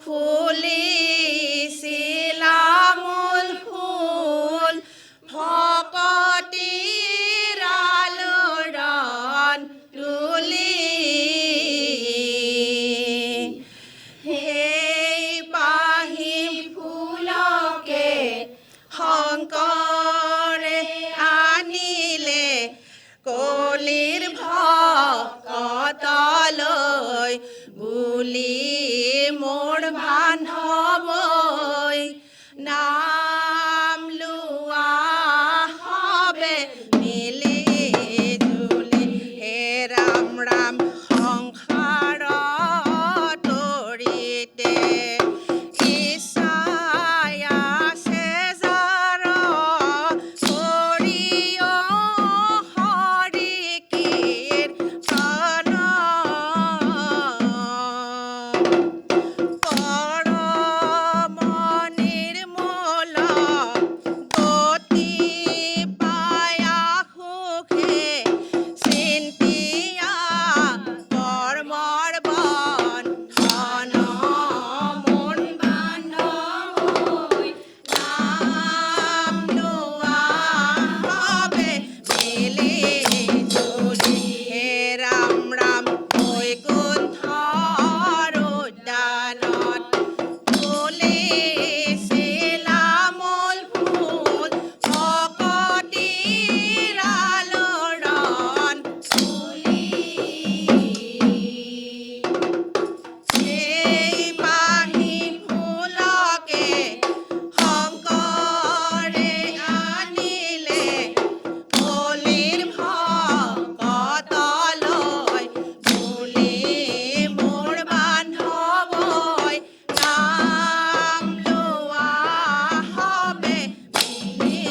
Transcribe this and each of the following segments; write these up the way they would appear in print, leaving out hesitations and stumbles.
ফুলিছিলা মূল ফুল ভকতিৰ আলোড়ন তুলি সেই পাহি ফুলকে শংকৰে আনিলে কলিৰ ভকতলৈ বুলি মোৰ বান্ধৱৈ নাম লোৱা হবে মিলি জুলি হে ৰাম ৰাম সংসাৰ তৰিতে ইচ্ছাই আছে যাৰ কৰিয় হৰি কীৰ্তন পৰম নিৰ্মল গতি পায়া সুখে চিন্তিয়া কৰ্মৰ বন্ধন মোৰ বান্ধৱৈ নাম লোৱা হবে মিলি জুলি হে ৰাম ৰাম বৈকুণ্ঠৰ উদ্যানত ফুলিছিলা মূল ফুল ভকতিৰ আলোড়ন তুলি সেই পাহি ফুলকে শংকৰে আনিলে কলিৰ ভকতলৈ বুলি মোৰ বান্ধৱৈ নাম লোৱা হবে মিলি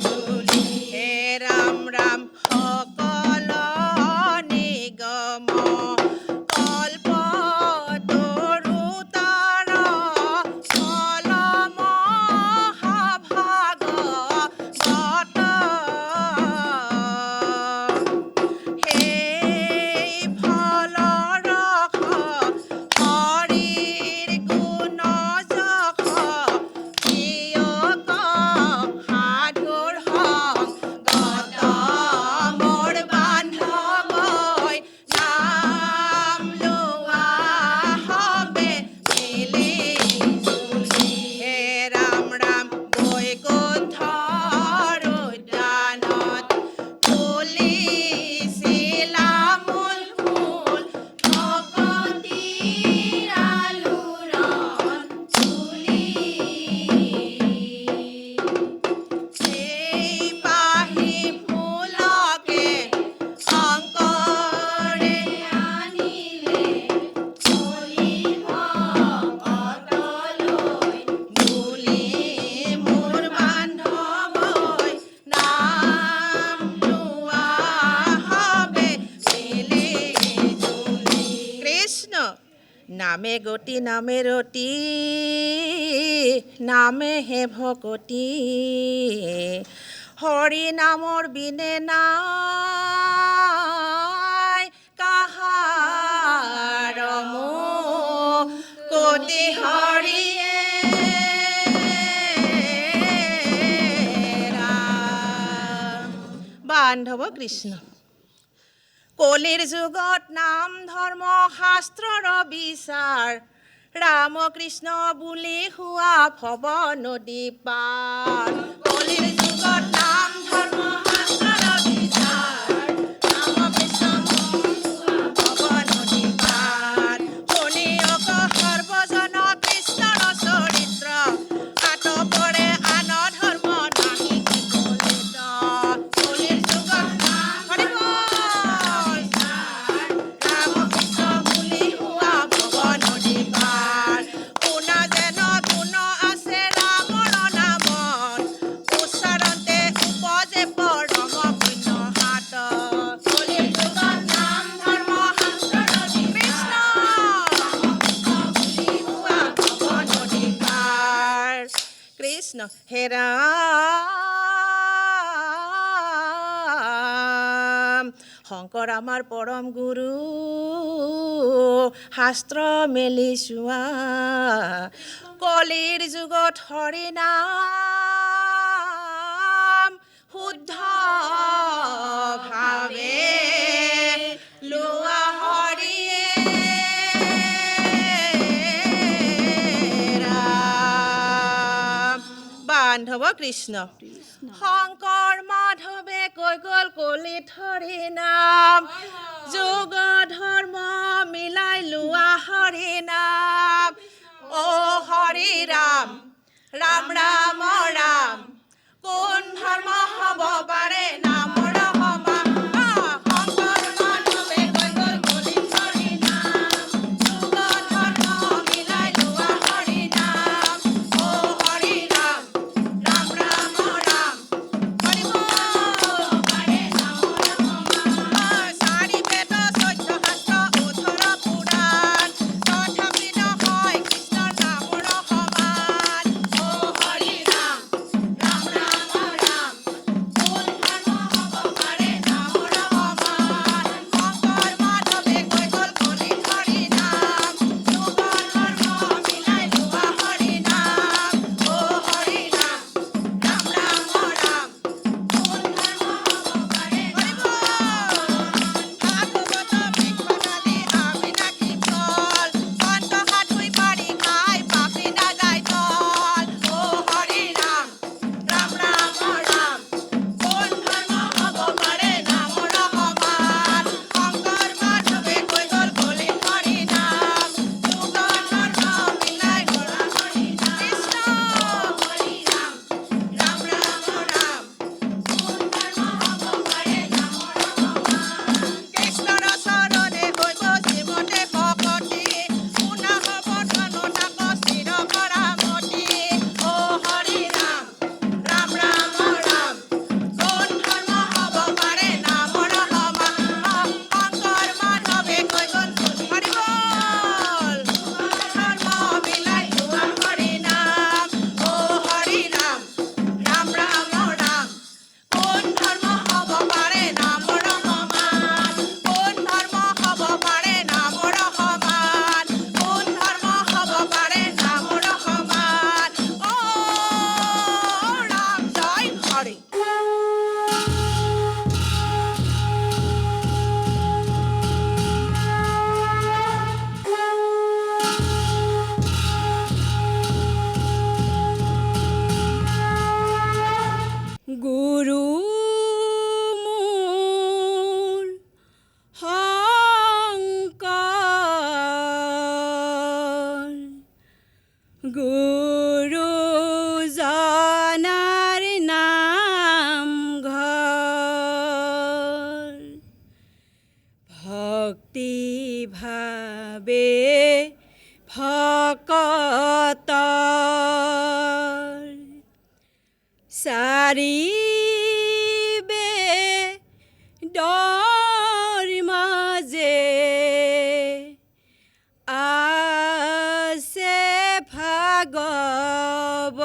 জুলি হে ৰাম ৰাম সকল নিগম কল্প তৰুতাৰ ফল মহাভাগৱত সেই ফলৰ ৰস হৰিৰ গুণ যশ প্ৰিয়ক সাধুৰ সংগত মোৰ বান্ধৱৈ নাম লোৱা হবে মিলি জুলি হে ৰাম ৰাম বৈকুণ্ঠৰ উদ্যানত ফুলিছিলা মূল ফুল ভকতিৰ আলোড়ন তুলি সেই পাহি ফুলকে শংকৰে আনিলে কলিৰ ভকতলৈ বুলি মোৰ বান্ধৱৈ নাম লোৱা হবে মিলি জুলি কৃষ্ণ নামে গতি নামে ৰতি নামেহে ভকতি হৰি নামৰ বিনে নাই কাহাৰ কতি হৰিয়ে ৰাম বান্ধৱ কৃষ্ণ কলিৰ যুগত নাম ধৰ্ম শাস্ত্ৰৰ বিচাৰ ৰাম কৃষ্ণ বুলি হোৱা ভৱ নদী পাৰ কলিৰ যুগত নাম ধৰ্ম শাস্ত্ৰৰ বিচাৰ ৰাম কৃষ্ণ বুলি হোৱা ভৱ নদী পাৰ শুনিয়ক সৰ্বজন কৃষ্ণৰ চৰিত্ৰ আতপৰে আন ধৰ্ম নাহি কিকলিত কলিৰ যুগত নাম হৰি বল ৰাম কৃষ্ণ বুলি হোৱা ভৱ নদী পাৰ শুনা যেন গুণ আছে ৰামৰ নামত উচ্চাৰণতে উপজে পৰম পুণ্য হাত কলিৰ যুগত নাম ধৰ্ম শাস্ত্ৰৰ কৃষ্ণ বুলি হোৱা ভৱ নদী পাৰ কৃষ্ণ হে ৰাম শংকৰ আমাৰ পৰম গুৰু শাস্ত্ৰ মেলি চোৱা কলিৰ যুগত হৰি নাম শুদ্ধ ভাৱে লোৱা হৰিয়ে ৰাম। বান্ধৱ কৃষ্ণ শংকৰ মাধৱে কৈ গ'ল কলিত হৰি নাম যোগ ধৰ্ম মিলাই লোৱা হৰি নাম অ হৰি ৰাম ৰাম ৰাম ৰাম কোন ধৰ্ম হ'ব পাৰে নামৰ সমান শংকৰ মাধৱে কৈ গ'ল কলিত হৰি নাম যোগ ধৰ্ম মিলাই লোৱা হৰি নাম অ হৰি ৰাম ৰাম ৰাম ৰাম হৰি বল পাৰে নামৰ সমান চাৰি বেদ চৈধ্য শাস্ত্ৰ 18 পুৰাণ তথাপি নহয় কৃষ্ণৰ নামৰ সমান অ হৰি ৰাম ৰাম ৰাম ৰাম কোন ধৰ্ম হ'ব পাৰে নামৰ সমান শংকৰ মাধৱে কৈ গ'ল কলিত হৰি নাম যোগ ধৰ্ম মিলাই লোৱা হৰি নাম অ হৰি ৰাম ৰাম ৰাম ৰাম কোন ধৰ্ম হ'ব পাৰে হৰি বল ভাগৱত বৃক্ষডালি আমি নাকি ফল সন্ত সাধুই পাৰি খাই পাপী নাযায় তল অ হৰি ৰাম ৰাম ৰাম ৰাম কোন ধৰ্ম হ'ব পাৰে নামৰ সমান শংকৰ মাধৱে কৈ গ'ল কলিত হৰি নাম যোগ ধৰ্ম মিলাই লোৱা হৰি নাম কৃষ্ণ হৰি ৰাম ৰাম ৰাম ৰাম কোন ধৰ্ম হ'ব পাৰে নামৰ সমান কৃষ্ণৰ চৰণে হৈব জীৱতে ভকতি শুনা হ'ব ধন তাক স্থিৰ কৰা মতি অ হৰি ৰাম ৰাম ৰাম ৰাম কোন ধৰ্ম হ'ব পাৰে নামৰ সমান শংকৰ মাধৱে কৈ গ'ল হৰি বল ধৰ্ম মিলাই লোৱা হৰি নাম অ হৰি ৰাম ৰাম ৰাম ৰাম কোন ধৰ্ম হ'ব পাৰে নামৰ সমান কোন ধৰ্ম হ'ব পাৰে নামৰ সমান কোন ধৰ্ম হ'ব পাৰে নামৰ সমান অ ৰাম জয় হৰি গুৰু মোৰ শংকৰ গুৰুজনাৰ নাম ঘৰ ভক্তি ভাৱে ভকতৰ চাৰি বেদৰ মাজে আছে ভাগৱত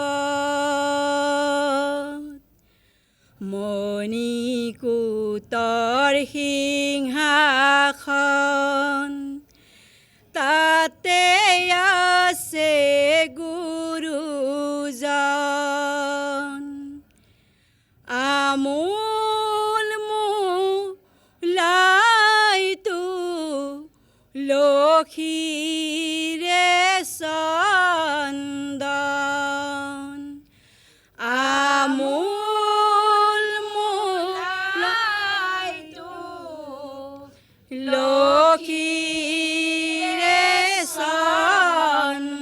মণিকূটৰ সিংহাসন তাতে আছে গুৰুজন আমোল মোলাইতো লক্ষীৰে চন্দন আমোল মোলাইতো লক্ষীৰে চন্দন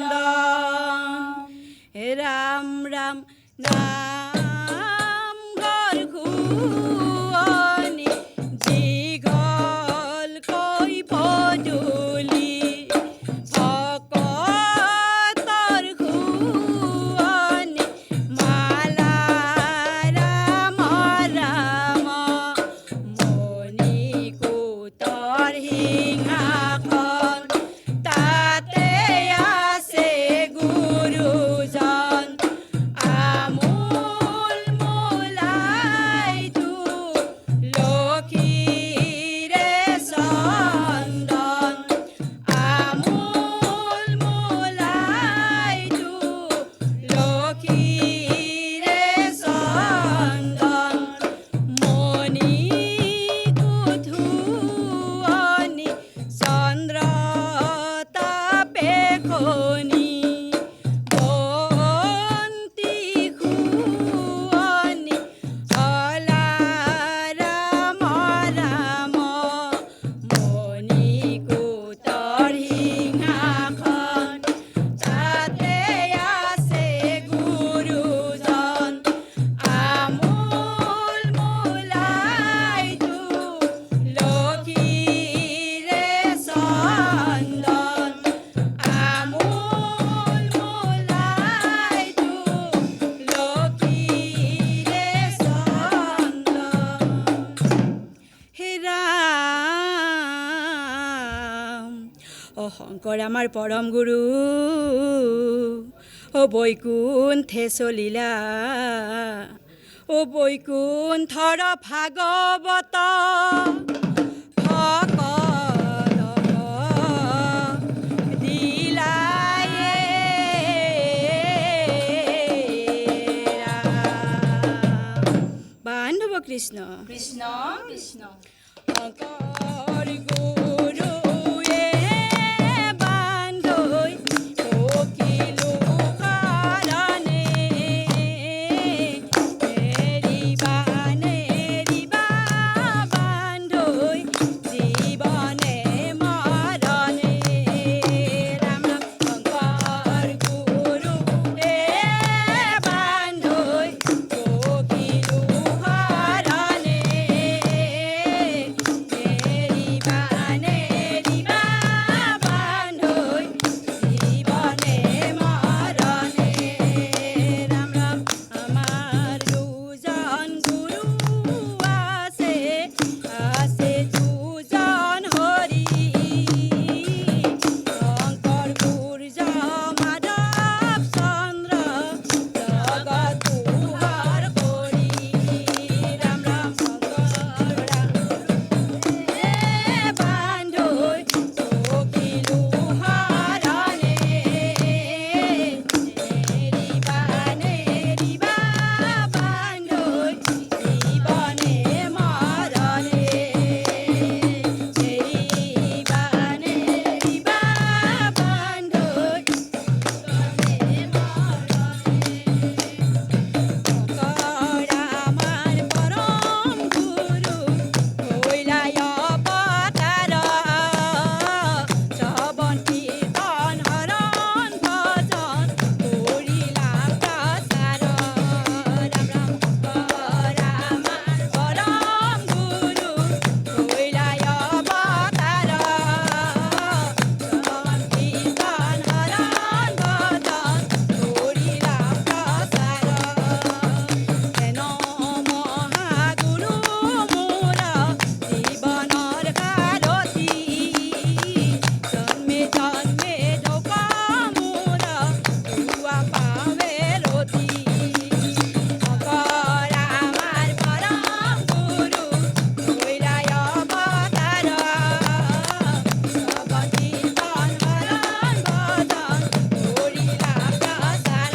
ৰাম ৰাম নাম ঘৰ ঘূৰণি দীঘলকৈ পদূলি ভকতৰ ঘূৰণি মালা ৰাম ৰাম মণিকূটৰ সিংহাসন তাতে আছে গুৰুজন আমোল খনি বন্তি খুৱনি হলা ৰাম ৰাম মণিকূটৰ সিংহাসন তাতে আছে গুৰুজন আমোল মোলাইতো লক্ষীৰে চন্দন আমোল মোলাইতো লক্ষীৰে চন্দন হে ৰাম অ শংকৰ আমাৰ পৰম গুৰু অ বৈকুণ্ঠে চলিলা অ বৈকুণ্ঠৰ ভাগৱত ভকতক দিলায়ে ৰাম। বান্ধৱ কৃষ্ণ কৃষ্ণ কৃষ্ণ শংকৰ গুৰুৱে বান্ধৈ পকিলো কাৰণে নেৰিবা নেৰিবা বান্ধৈ জীৱনে মৰণে ৰাম ৰাম শংকৰ গুৰুৱে বান্ধৈ পকিলো কাৰণে নেৰিবা নেৰিবা বান্ধৈ জীৱনে মৰণে ৰাম ৰাম আমাৰ দুজন গুৰু আছে আছে দুজন হৰি শংকৰ সূৰ্য মাধৱ চন্দ্ৰ জগত পোহৰ কৰি ৰাম ৰাম শংকৰ বান্ধৈ পকিলো হৰণে নেৰিবা নেৰিবা বান্ধৈ জীৱনে মৰণে নেৰিবা নেৰিবা বান্ধৈ জীৱনে আমাৰ পৰম গুৰু হৈলাই অৱতাৰ শ্ৰৱণ কীৰ্তন হৰণ ভজন কৰিলা প্ৰচাৰ ৰাম ৰাম আমাৰ পৰম গুৰু হৈলাই অৱতাৰ শ্ৰৱণ কীৰ্তন হৰণ ভজন কৰিলা প্ৰচাৰ হেন মহাগুৰু মোৰ জীৱনৰ সাৰথি জন্মে জন্মে ঢৌকা মোৰ পুৱা পাৱে ৰথি শংকৰ আমাৰ পৰম গুৰু হৈলাই অৱতাৰ শ্ৰৱণ কীৰ্তন হৰণ ভজন কৰিলা প্ৰচাৰ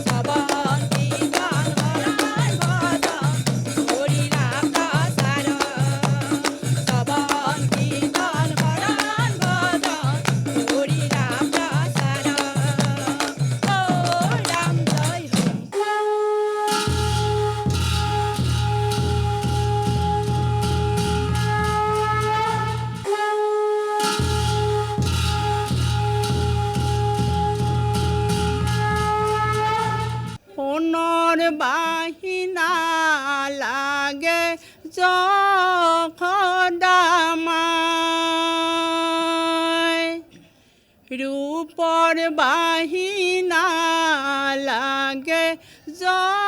শ্ৰৱণ কীৰ্তন হৰণ ভজন কৰিলা প্ৰচাৰ শ্ৰৱণ কীৰ্তন হৰণ ভজন কৰিলা প্ৰচাৰ ও ৰাম জয় হৰি সোণৰ বাহিনা লাগে যশোদামাই ৰূপৰ বাহিনা লাগে যশোদামাই